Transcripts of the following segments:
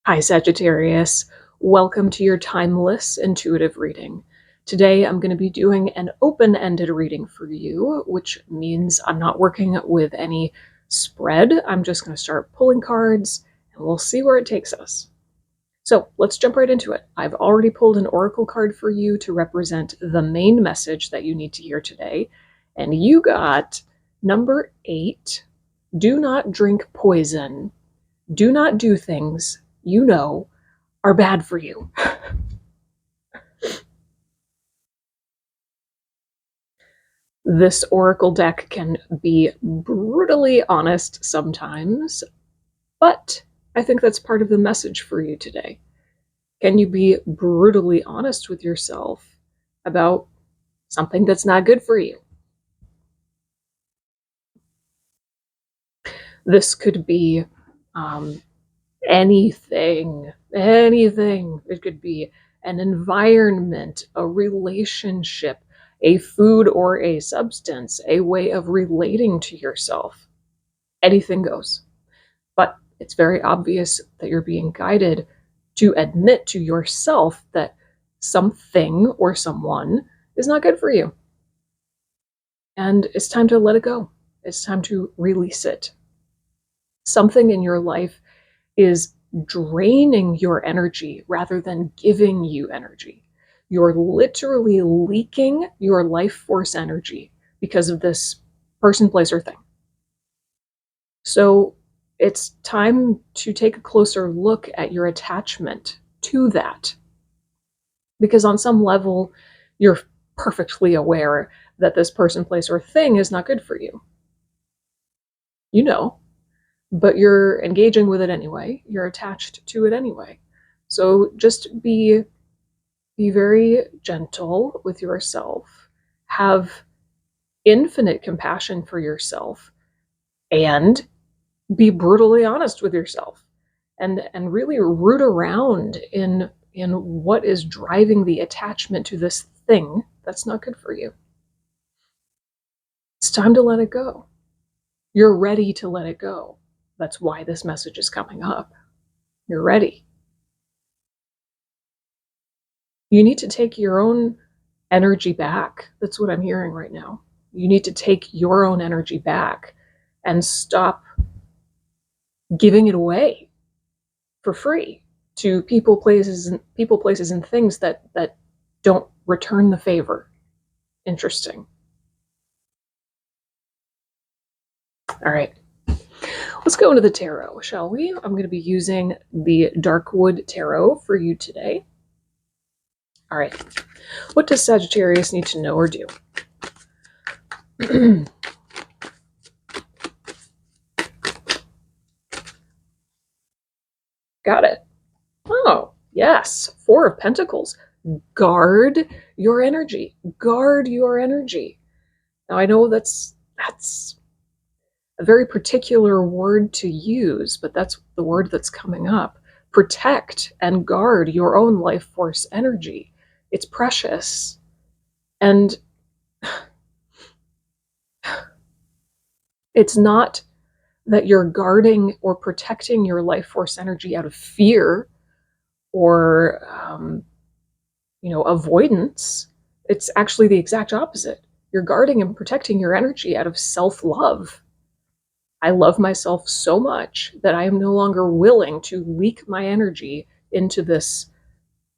Hi, Sagittarius. Welcome to your timeless intuitive reading. Today, I'm going to be doing an open-ended reading for you, which means I'm not working with any spread. I'm just going to start pulling cards, and we'll see where it takes us. So let's jump right into it. I've already pulled an oracle card for you to represent the main message that you need to hear today, and you got number 8, do not drink poison. Do not do things you know are bad for you. This oracle deck can be brutally honest sometimes, but I think that's part of the message for you today. Can you be brutally honest with yourself about something that's not good for you? This could be anything. It could be an environment, a relationship, a food or a substance, a way of relating to yourself. Anything goes. But it's very obvious that you're being guided to admit to yourself that something or someone is not good for you. And it's time to let it go. It's time to release it. Something in your life is draining your energy rather than giving you energy. You're literally leaking your life force energy because of this person, place, or thing. So it's time to take a closer look at your attachment to that. Because on some level, you're perfectly aware that this person, place, or thing is not good for you. You know, but you're engaging with it anyway. You're attached to it anyway. So just be very gentle with yourself. Have infinite compassion for yourself, and be brutally honest with yourself, and really root around in what is driving the attachment to this thing that's not good for you. It's time to let it go. You're ready to let it go. That's why this message is coming up. You're ready. You need to take your own energy back. That's what I'm hearing right now. You need to take your own energy back and stop giving it away for free to people, places, and things that don't return the favor. Interesting. All right. Let's go into the tarot, shall we? I'm going to be using the Darkwood Tarot for you today. All right. What does Sagittarius need to know or do? Got it. Oh, yes. 4 of Pentacles. Guard your energy. Guard your energy. Now, I know that's a very particular word to use, but that's the word that's coming up. Protect and guard your own life force energy. It's precious. And it's not that you're guarding or protecting your life force energy out of fear or avoidance. It's actually the exact opposite. You're guarding and protecting your energy out of self-love. I love myself so much that I am no longer willing to leak my energy into this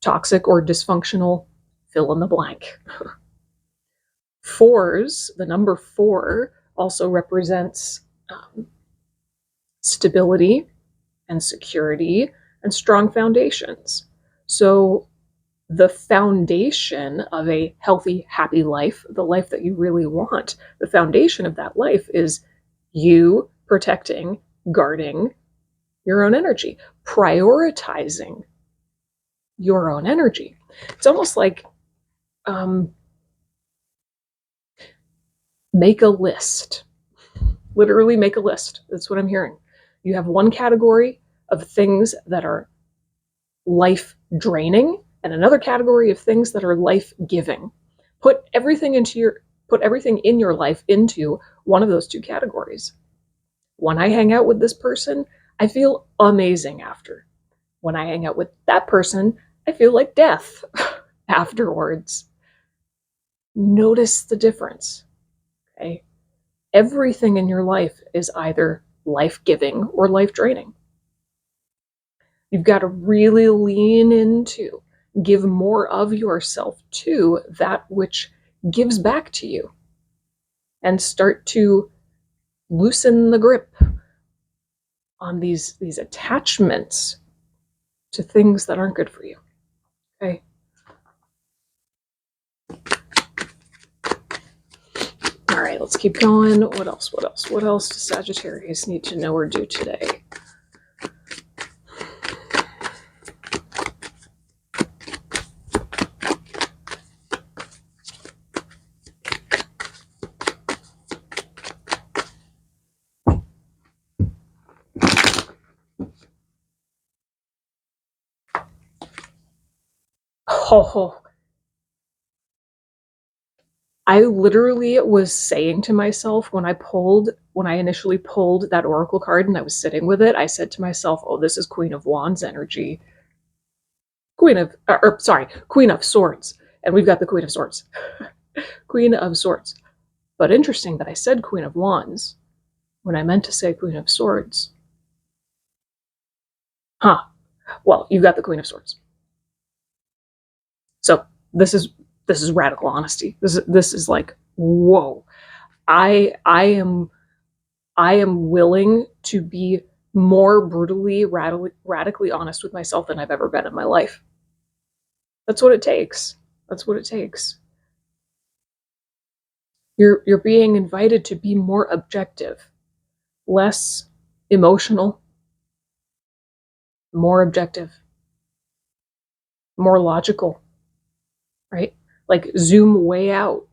toxic or dysfunctional fill in the blank. 4s, the number 4 also represents stability and security and strong foundations. So the foundation of a healthy, happy life, the life that you really want, the foundation of that life is you protecting, guarding your own energy, prioritizing your own energy. It's almost like make a list. Literally make a list. That's what I'm hearing. You have one category of things that are life draining and another category of things that are life giving. Put everything in your life into one of those 2 categories. When I hang out with this person, I feel amazing after. When I hang out with that person, I feel like death afterwards. Notice the difference, okay? Everything in your life is either life-giving or life-draining. You've got to really lean into, give more of yourself to that which gives back to you, and start to loosen the grip on these attachments to things that aren't good for you. Okay? All right, let's keep going. What else? What else? What else does Sagittarius need to know or do today? Oh, I literally was saying to myself when I initially pulled that oracle card and I was sitting with it, I said to myself, oh, this is Queen of Wands energy. Queen of Swords. And we've got the Queen of Swords. Queen of Swords. But interesting that I said Queen of Wands when I meant to say Queen of Swords. Huh. Well, you've got the Queen of Swords. So this is radical honesty. This is like, whoa. I am willing to be more brutally, radically honest with myself than I've ever been in my life. That's what it takes. That's what it takes. You're being invited to be more objective, less emotional, more objective, more logical, right? Like zoom way out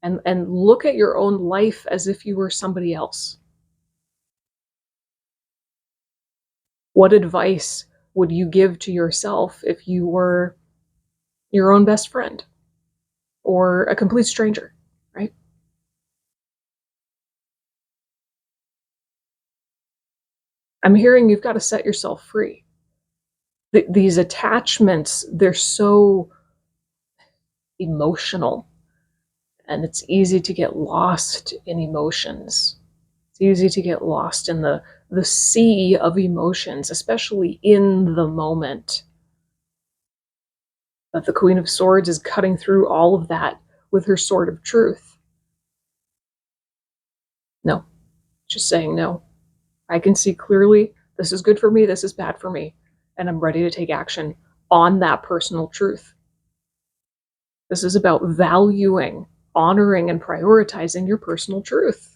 and look at your own life as if you were somebody else. What advice would you give to yourself if you were your own best friend or a complete stranger, right? I'm hearing you've got to set yourself free. These attachments, they're so emotional, and it's easy to get lost in emotions. It's easy to get lost in the sea of emotions, especially in the moment. But the Queen of Swords is cutting through all of that with her sword of truth. No, just saying no. I can see clearly this is good for me, this is bad for me, and I'm ready to take action on that personal truth. This is about valuing, honoring, and prioritizing your personal truth.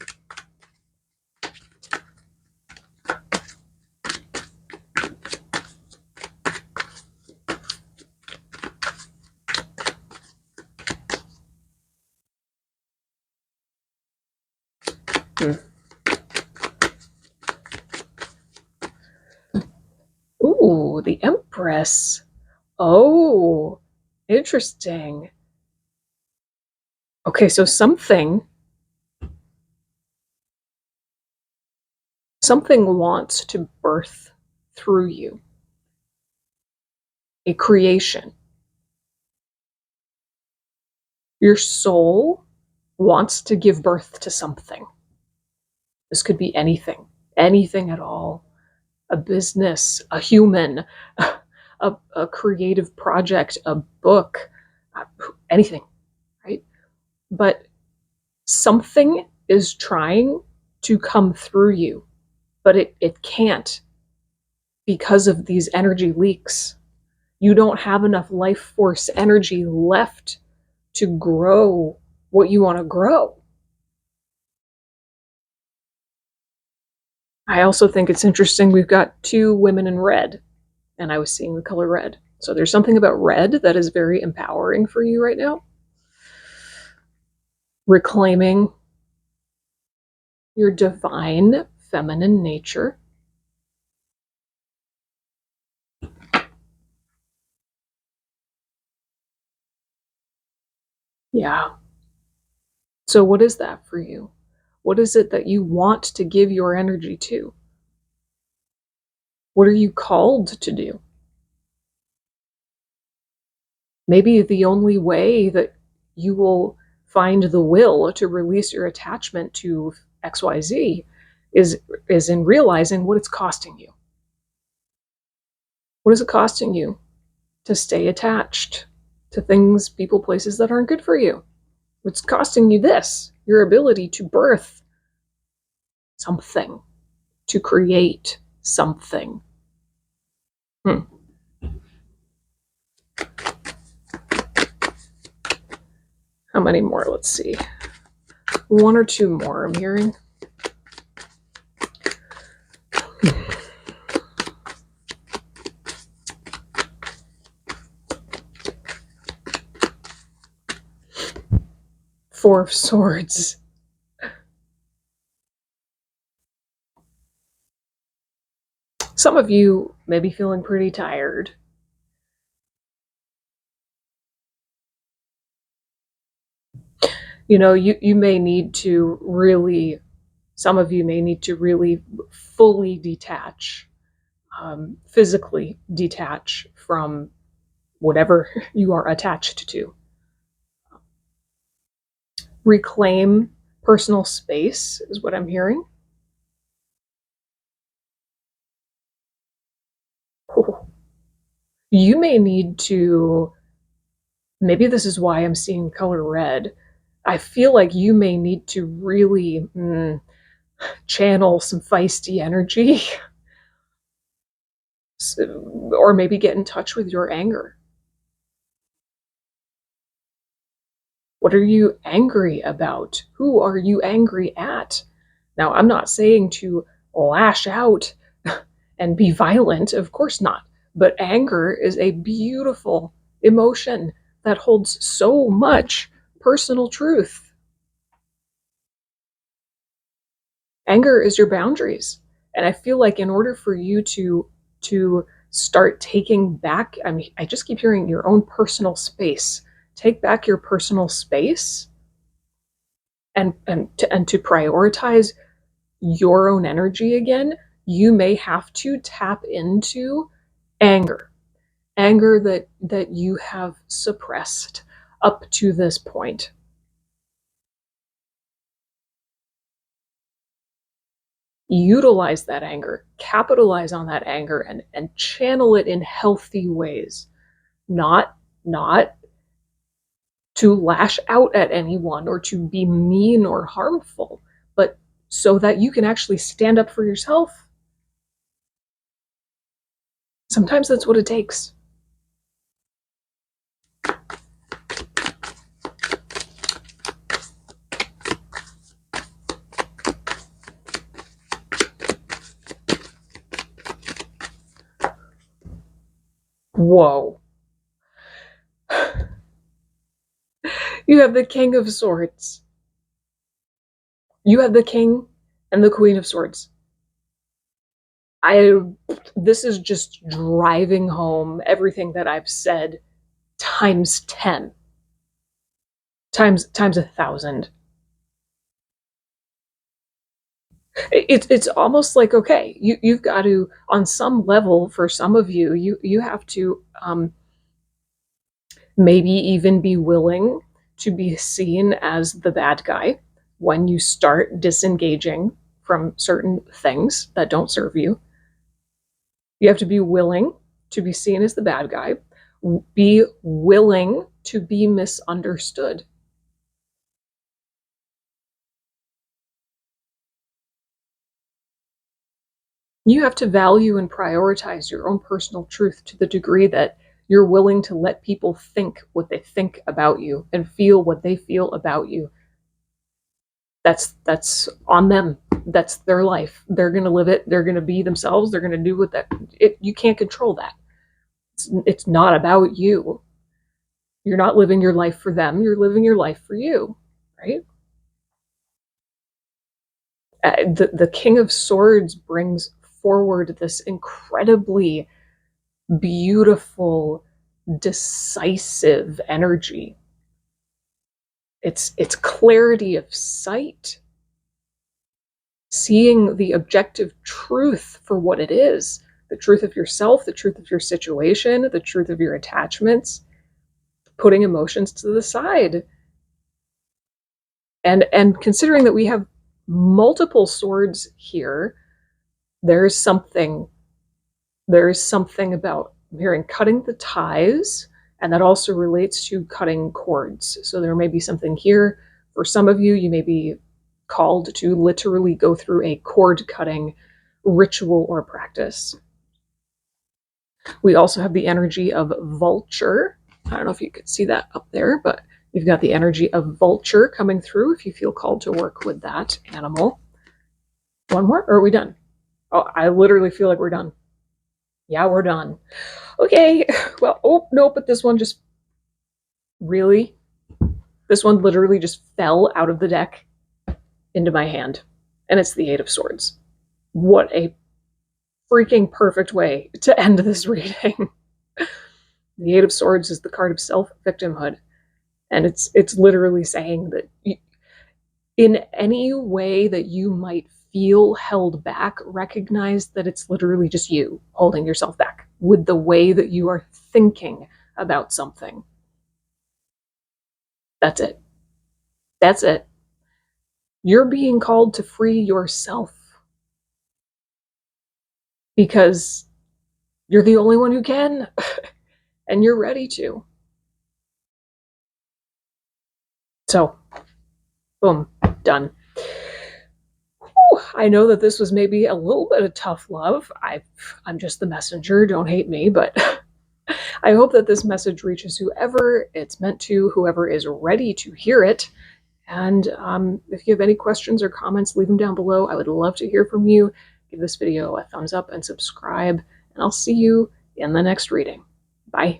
Ooh, the Empress. Oh, interesting. Okay, so something wants to birth through you. A creation. Your soul wants to give birth to something. This could be anything, anything at all. A business, a human, a creative project, a book, anything, right? But something is trying to come through you, but it can't because of these energy leaks. You don't have enough life force energy left to grow what you want to grow. I also think it's interesting we've got two women in red, and I was seeing the color red. So there's something about red that is very empowering for you right now. Reclaiming your divine feminine nature. Yeah. So what is that for you? What is it that you want to give your energy to? What are you called to do? Maybe the only way that you will find the will to release your attachment to XYZ is in realizing what it's costing you. What is it costing you to stay attached to things, people, places that aren't good for you? What's costing you this? Your ability to birth something, to create something. How many more? Let's see. One or two more I'm hearing. Four of Swords. Some of you may be feeling pretty tired. You know, you may need to really, some of you may need to really fully detach, physically detach from whatever you are attached to. Reclaim personal space is what I'm hearing. You may need to, maybe this is why I'm seeing color red. I feel like you may need to really channel some feisty energy or maybe get in touch with your anger. What are you angry about? Who are you angry at? Now, I'm not saying to lash out and be violent, of course not. But anger is a beautiful emotion that holds so much personal truth. Anger is your boundaries. And I feel like in order for you to start taking back, I mean, I just keep hearing your own personal space. Take back your personal space and to prioritize your own energy again, you may have to tap into anger. Anger that you have suppressed up to this point. Utilize that anger, capitalize on that anger, and channel it in healthy ways. Not to lash out at anyone or to be mean or harmful, but so that you can actually stand up for yourself. Sometimes that's what it takes. Whoa. You have the King of Swords. You have the King and the Queen of Swords. This is just driving home everything that I've said times 10, times 1,000. It's almost like, okay, you've got to, on some level, for some of you have to maybe even be willing to be seen as the bad guy when you start disengaging from certain things that don't serve you. You have to be willing to be seen as the bad guy, be willing to be misunderstood. You have to value and prioritize your own personal truth to the degree that you're willing to let people think what they think about you and feel what they feel about you. That's on them. That's their life. They're going to live it. They're going to be themselves. They're going to do what you can't control that. It's not about you. You're not living your life for them. You're living your life for you, right? The King of Swords brings forward this incredibly beautiful, decisive energy. It's clarity of sight, seeing the objective truth for what it is, the truth of yourself, the truth of your situation, the truth of your attachments, putting emotions to the side. And considering that we have multiple swords here, there's something about hearing cutting the ties, and that also relates to cutting cords. So there may be something here. For some of you, you may be called to literally go through a cord cutting ritual or practice. We also have the energy of vulture. I don't know if you could see that up there, but you've got the energy of vulture coming through if you feel called to work with that animal. One more, or are we done? Oh, I literally feel like we're done. Yeah, we're done. Okay, well, oh, no, but this one just, really? This one literally just fell out of the deck into my hand, and it's the Eight of Swords. What a freaking perfect way to end this reading. The Eight of Swords is the card of self-victimhood, and it's literally saying that in any way that you might feel held back, recognize that it's literally just you holding yourself back with the way that you are thinking about something. That's it. That's it. You're being called to free yourself because you're the only one who can, and you're ready to. So, boom, done. Whew, I know that this was maybe a little bit of tough love. I'm just the messenger, don't hate me, but I hope that this message reaches whoever it's meant to, whoever is ready to hear it. And if you have any questions or comments, leave them down below. I would love to hear from you. Give this video a thumbs up and subscribe, and I'll see you in the next reading. Bye.